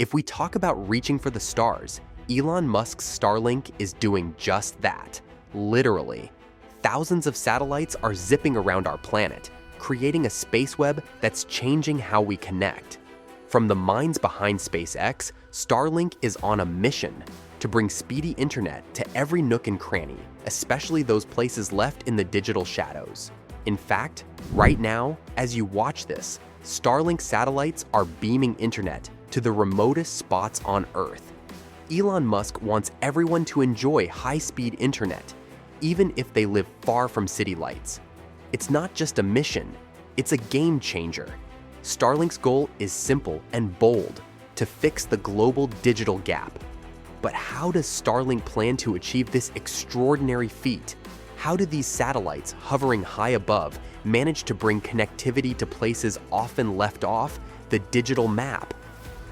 If we talk about reaching for the stars, Elon Musk's Starlink is doing just that. Literally. Thousands of satellites are zipping around our planet, creating a space web that's changing how we connect. From the minds behind SpaceX, Starlink is on a mission to bring speedy internet to every nook and cranny, especially those places left in the digital shadows. In fact, right now, as you watch this, Starlink satellites are beaming internet to the remotest spots on Earth. Elon Musk wants everyone to enjoy high-speed internet, even if they live far from city lights. It's not just a mission, it's a game changer. Starlink's goal is simple and bold: to fix the global digital gap. But how does Starlink plan to achieve this extraordinary feat? How do these satellites hovering high above manage to bring connectivity to places often left off the digital map?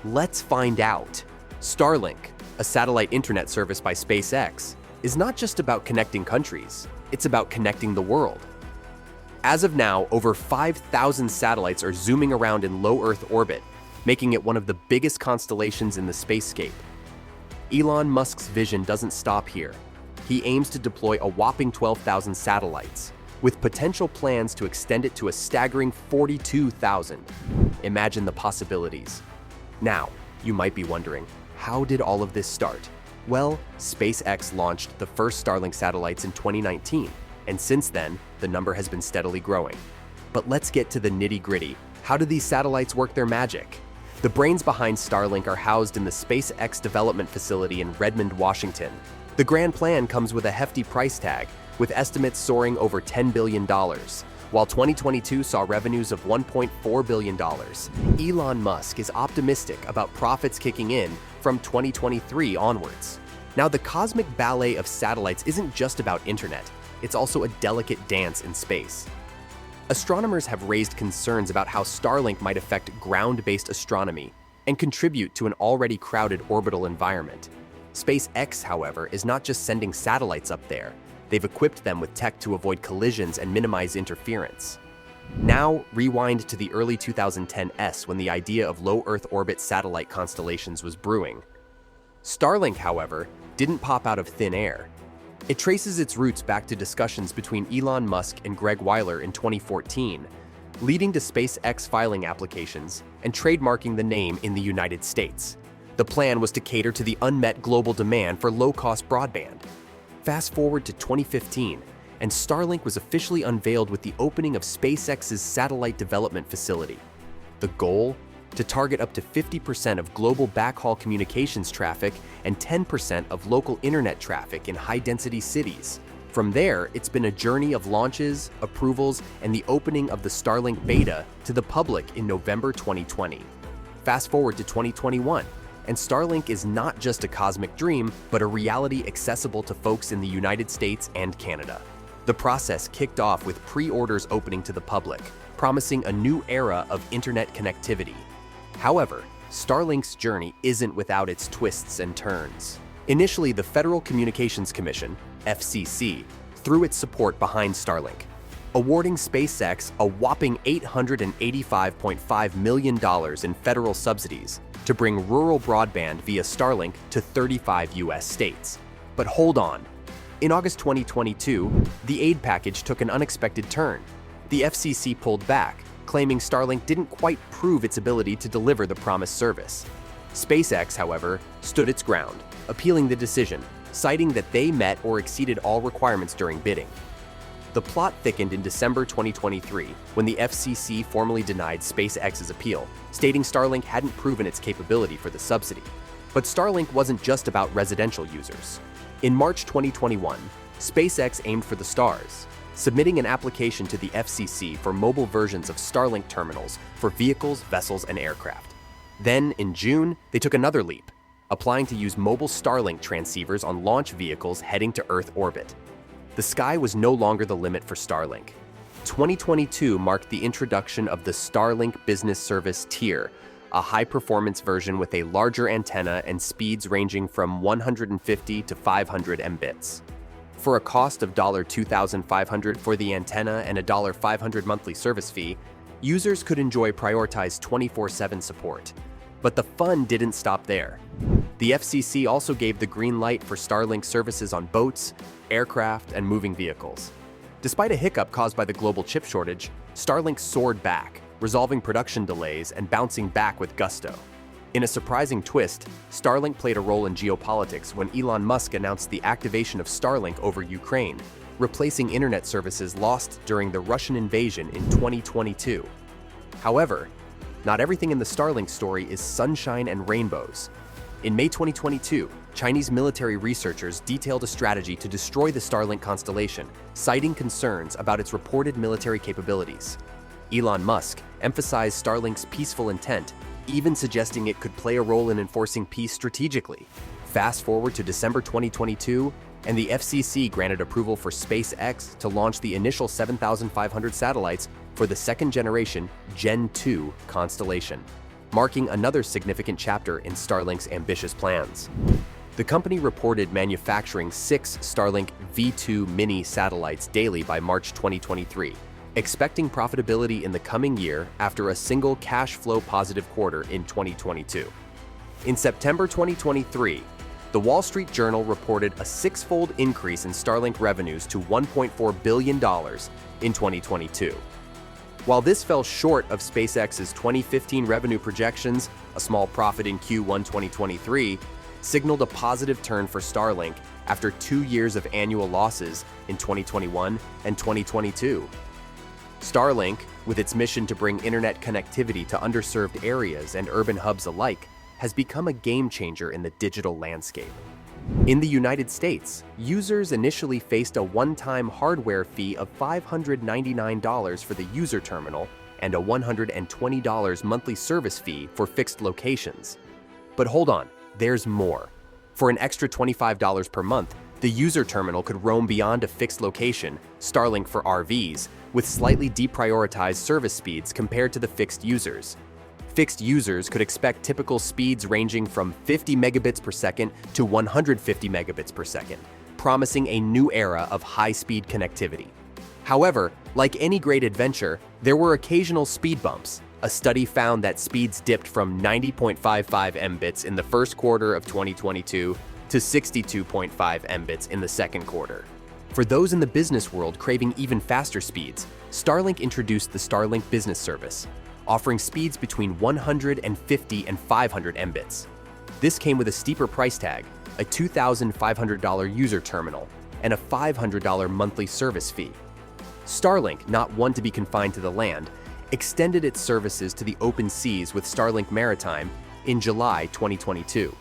Let's find out. Starlink, a satellite internet service by SpaceX, is not just about connecting countries, it's about connecting the world. As of now, over 5,000 satellites are zooming around in low Earth orbit, making it one of the biggest constellations in the spacescape. Elon Musk's vision doesn't stop here. He aims to deploy a whopping 12,000 satellites, with potential plans to extend it to a staggering 42,000. Imagine the possibilities. Now, you might be wondering, how did all of this start? Well, SpaceX launched the first Starlink satellites in 2019, and since then, the number has been steadily growing. But let's get to the nitty-gritty. How do these satellites work their magic? The brains behind Starlink are housed in the SpaceX development facility in Redmond, Washington. The grand plan comes with a hefty price tag, with estimates soaring over $10 billion, while 2022 saw revenues of $1.4 billion. Elon Musk is optimistic about profits kicking in from 2023 onwards. Now, the cosmic ballet of satellites isn't just about internet, it's also a delicate dance in space. Astronomers have raised concerns about how Starlink might affect ground-based astronomy and contribute to an already crowded orbital environment. SpaceX, however, is not just sending satellites up there. They've equipped them with tech to avoid collisions and minimize interference. Now, rewind to the early 2010s when the idea of low Earth orbit satellite constellations was brewing. Starlink, however, didn't pop out of thin air. It traces its roots back to discussions between Elon Musk and Greg Weiler in 2014, leading to SpaceX filing applications and trademarking the name in the United States. The plan was to cater to the unmet global demand for low-cost broadband. Fast forward to 2015, and Starlink was officially unveiled with the opening of SpaceX's satellite development facility. The goal? To target up to 50% of global backhaul communications traffic and 10% of local internet traffic in high-density cities. From there, it's been a journey of launches, approvals, and the opening of the Starlink beta to the public in November 2020. Fast forward to 2021, and Starlink is not just a cosmic dream, but a reality accessible to folks in the United States and Canada. The process kicked off with pre-orders opening to the public, promising a new era of internet connectivity. However, Starlink's journey isn't without its twists and turns. Initially, the Federal Communications Commission, FCC, threw its support behind Starlink, awarding SpaceX a whopping $885.5 million in federal subsidies to bring rural broadband via Starlink to 35 US states. But hold on. In August 2022, the aid package took an unexpected turn. The FCC pulled back, claiming Starlink didn't quite prove its ability to deliver the promised service. SpaceX, however, stood its ground, appealing the decision, citing that they met or exceeded all requirements during bidding. The plot thickened in December 2023 when the FCC formally denied SpaceX's appeal, stating Starlink hadn't proven its capability for the subsidy. But Starlink wasn't just about residential users. In March 2021, SpaceX aimed for the stars, submitting an application to the FCC for mobile versions of Starlink terminals for vehicles, vessels, and aircraft. Then, in June, they took another leap, applying to use mobile Starlink transceivers on launch vehicles heading to Earth orbit. The sky was no longer the limit for Starlink. 2022 marked the introduction of the Starlink Business Service Tier, a high-performance version with a larger antenna and speeds ranging from 150 to 500 Mbits. For a cost of $2,500 for the antenna and a $500 monthly service fee, users could enjoy prioritized 24/7 support. But the fun didn't stop there. The FCC also gave the green light for Starlink services on boats, aircraft, and moving vehicles. Despite a hiccup caused by the global chip shortage, Starlink soared back, resolving production delays and bouncing back with gusto. In a surprising twist, Starlink played a role in geopolitics when Elon Musk announced the activation of Starlink over Ukraine, replacing internet services lost during the Russian invasion in 2022. However, not everything in the Starlink story is sunshine and rainbows. In May 2022, Chinese military researchers detailed a strategy to destroy the Starlink constellation, citing concerns about its reported military capabilities. Elon Musk emphasized Starlink's peaceful intent, even suggesting it could play a role in enforcing peace strategically. Fast forward to December 2022, and the FCC granted approval for SpaceX to launch the initial 7,500 satellites for the second-generation Gen 2 constellation, marking another significant chapter in Starlink's ambitious plans. The company reported manufacturing 6 Starlink V2 mini satellites daily by March 2023, expecting profitability in the coming year after a single cash flow positive quarter in 2022. In September 2023, the Wall Street Journal reported a 6-fold increase in Starlink revenues to $1.4 billion in 2022. While this fell short of SpaceX's 2015 revenue projections, a small profit in Q1 2023 signaled a positive turn for Starlink after 2 years of annual losses in 2021 and 2022. Starlink, with its mission to bring internet connectivity to underserved areas and urban hubs alike, has become a game changer in the digital landscape. In the United States, users initially faced a one-time hardware fee of $599 for the user terminal and a $120 monthly service fee for fixed locations. But hold on, there's more. For an extra $25 per month, the user terminal could roam beyond a fixed location, Starlink for RVs, with slightly deprioritized service speeds compared to the fixed users. Fixed users could expect typical speeds ranging from 50 megabits per second to 150 megabits per second, promising a new era of high-speed connectivity. However, like any great adventure, there were occasional speed bumps. A study found that speeds dipped from 90.55 Mbits in the first quarter of 2022 to 62.5 Mbits in the second quarter. For those in the business world craving even faster speeds, Starlink introduced the Starlink Business Service, offering speeds between 150 and 500 Mbits. This came with a steeper price tag, a $2,500 user terminal, and a $500 monthly service fee. Starlink, not one to be confined to the land, extended its services to the open seas with Starlink Maritime in July 2022,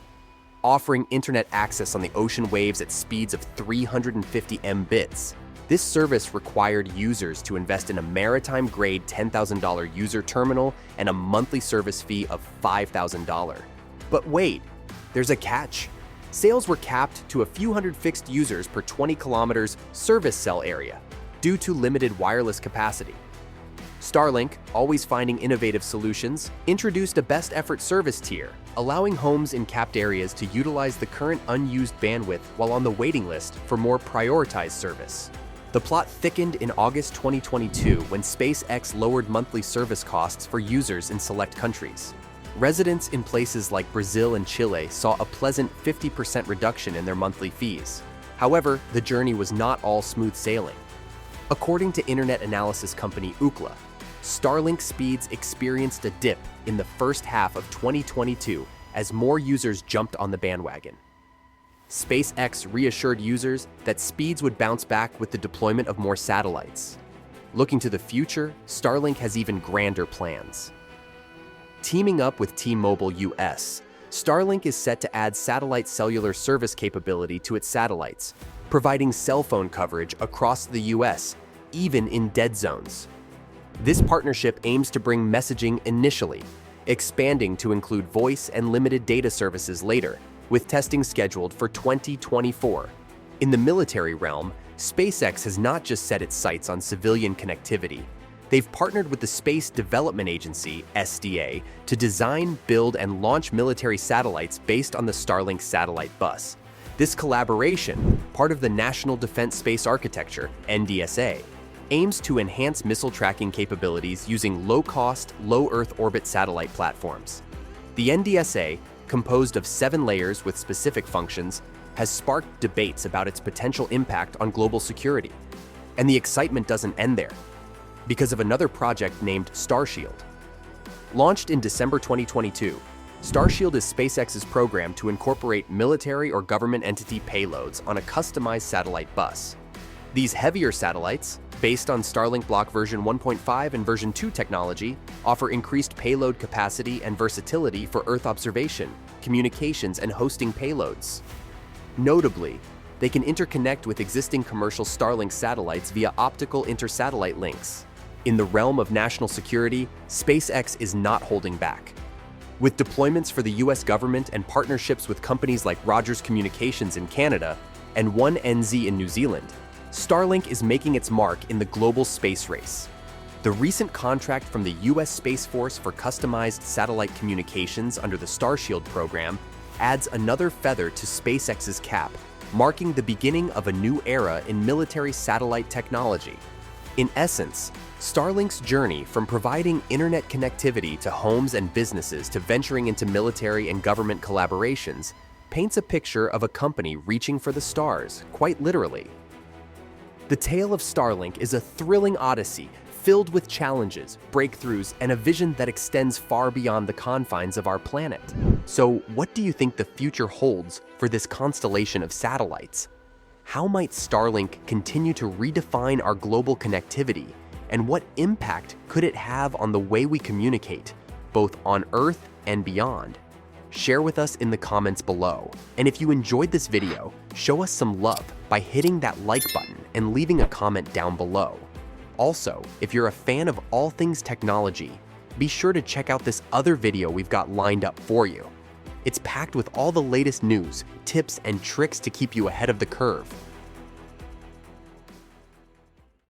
offering internet access on the ocean waves at speeds of 350 Mbits. This service required users to invest in a maritime-grade $10,000 user terminal and a monthly service fee of $5,000. But wait, there's a catch. Sales were capped to a few hundred fixed users per 20 kilometers service cell area due to limited wireless capacity. Starlink, always finding innovative solutions, introduced a best effort service tier, allowing homes in capped areas to utilize the current unused bandwidth while on the waiting list for more prioritized service. The plot thickened in August 2022 when SpaceX lowered monthly service costs for users in select countries. Residents in places like Brazil and Chile saw a pleasant 50% reduction in their monthly fees. However, the journey was not all smooth sailing. According to internet analysis company Ookla, Starlink speeds experienced a dip in the first half of 2022 as more users jumped on the bandwagon. SpaceX reassured users that speeds would bounce back with the deployment of more satellites. Looking to the future, Starlink has even grander plans. Teaming up with T-Mobile US, Starlink is set to add satellite cellular service capability to its satellites, providing cell phone coverage across the US, even in dead zones. This partnership aims to bring messaging initially, expanding to include voice and limited data services later, with testing scheduled for 2024. In the military realm, SpaceX has not just set its sights on civilian connectivity. They've partnered with the Space Development Agency, SDA, to design, build, and launch military satellites based on the Starlink satellite bus. This collaboration, part of the National Defense Space Architecture, NDSA, aims to enhance missile tracking capabilities using low-cost, low-Earth orbit satellite platforms. The NDSA, composed of 7 layers with specific functions, has sparked debates about its potential impact on global security. And the excitement doesn't end there, because of another project named Starshield. Launched in December 2022, Starshield is SpaceX's program to incorporate military or government entity payloads on a customized satellite bus. These heavier satellites, based on Starlink Block version 1.5 and version 2 technology, offer increased payload capacity and versatility for Earth observation, communications, and hosting payloads. Notably, they can interconnect with existing commercial Starlink satellites via optical intersatellite links. In the realm of national security, SpaceX is not holding back. With deployments for the US government and partnerships with companies like Rogers Communications in Canada and 1NZ in New Zealand, Starlink is making its mark in the global space race. The recent contract from the US Space Force for customized satellite communications under the Starshield program adds another feather to SpaceX's cap, marking the beginning of a new era in military satellite technology. In essence, Starlink's journey from providing internet connectivity to homes and businesses to venturing into military and government collaborations paints a picture of a company reaching for the stars, quite literally. The tale of Starlink is a thrilling odyssey filled with challenges, breakthroughs, and a vision that extends far beyond the confines of our planet. So, what do you think the future holds for this constellation of satellites? How might Starlink continue to redefine our global connectivity, and what impact could it have on the way we communicate, both on Earth and beyond? Share with us in the comments below. And if you enjoyed this video, show us some love by hitting that like button and leaving a comment down below. Also, if you're a fan of all things technology, be sure to check out this other video we've got lined up for you. It's packed with all the latest news, tips, and tricks to keep you ahead of the curve.